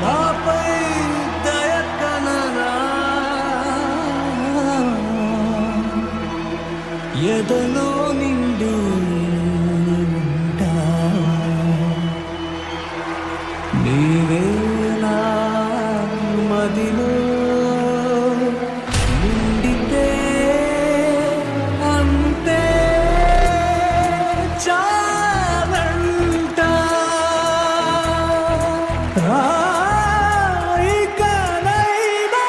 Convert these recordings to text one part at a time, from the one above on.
నాపై దయకనరా ఎదలో నిండు ఉంటా నీవే నా మదిలో నిండితే అంతే చాలంట రాయికనైనా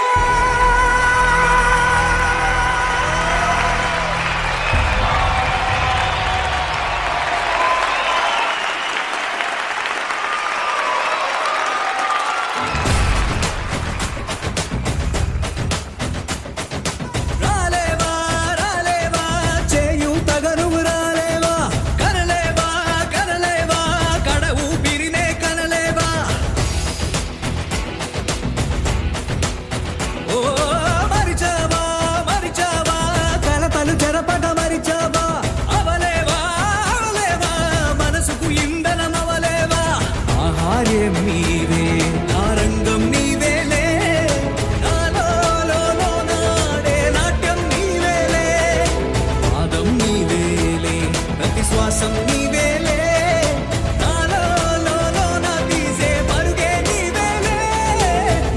రాలేవా రాలేవా చేయూతగా నువ్వు రాలేవా కనలేవా కనలేవా కడ ఊపిరినే కనలేవా ఓ మరిచావా మరిచావా కలతలు జరపక మరిచావా అవలేవా అవలేవా మనసుకు ఇంధనం అవలేవా ఆహార్యం నీవే నా రంగం నీవేలే నాలో నాడే నాట్యం నీవేలే పాదం నీవేలే ప్రతి శ్వాసం నీవేలే నాలో నా తీసే పరుగే నీవేలే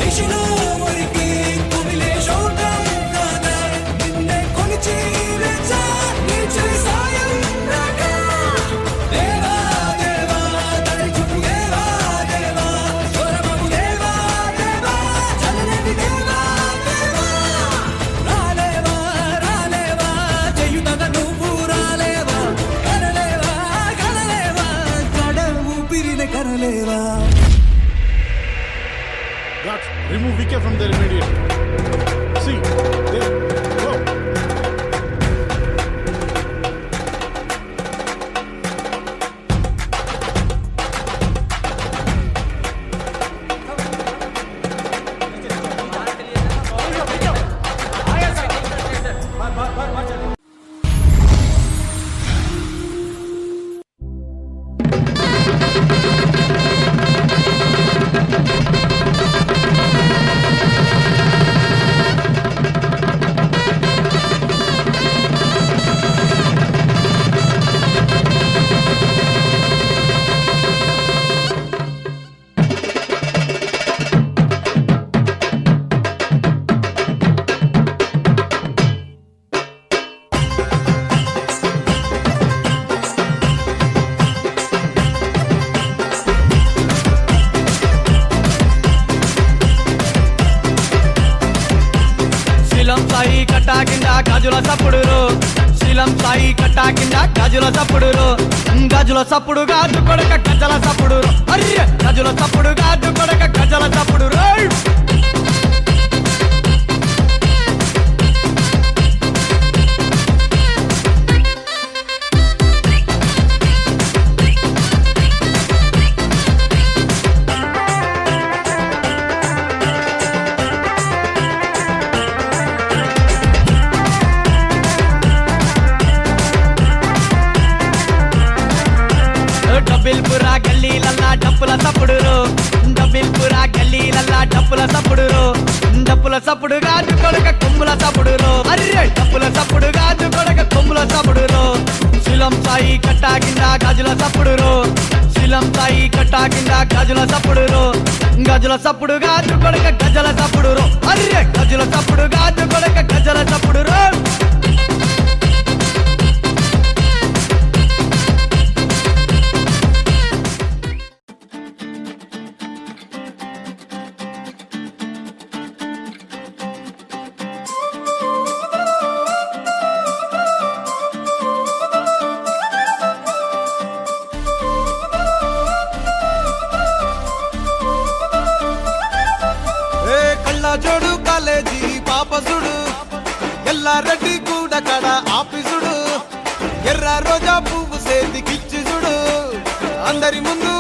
నిశలో మురికి కుమిలే శోకం కాదా నిన్నే కొలిచి రెచ్చా నిలిచి సాయం రాగా దేవా దేవా దరిచుకు దేవా దేవా స్వరమము దేవా దేవా చలనది దేవా దేవా రాలేవా రాలేవా చేయుతగా నువ్వు రాలేవా కనలేవా కనలేవా కడ ఊపిరిని కనలేవా. Guards, remove VK from there immediately. See, there, go. శీలం సాయి కట్టా కింద గాజుల సప్పుడురు శీలం సాయి కట్టా కింద గాజుల సప్పుడురు గాజుల సప్పుడు గాజు కొడక గజల సప్పుడు అర్రె గాజుల సప్పుడు గాజు కొడక గజల సప్పుడు డబ్బిల్పురా గల్లీలల్లా డప్పుల సప్పుడురు డబ్బిల్పురా గల్లీలల్లా డప్పుల సప్పుడురు డప్పుల సప్పుడు గాజు కొడక కొమ్ముల సప్పుడురు అర్రె డప్పుల సప్పుడు గాజు కొడక కొమ్ముల సప్పుడురు శీలం సాయి కట్టా కింద గాజుల సప్పుడురు శీలం సాయి కట్టా కింద గాజుల సప్పుడురు గజుల సప్పుడు గాజు కొడక గజల సప్పుడురు అర్రె గజుల సప్పుడు గాజు కొడక గజల సప్పుడురు. జోడు కాలేజీ పాపసుడు ఎల్లారెడ్డి కూడా కడ ఆఫీసుడు ఎర్ర రోజా పువ్వు సేతికిచ్చి చూడు అందరి ముందు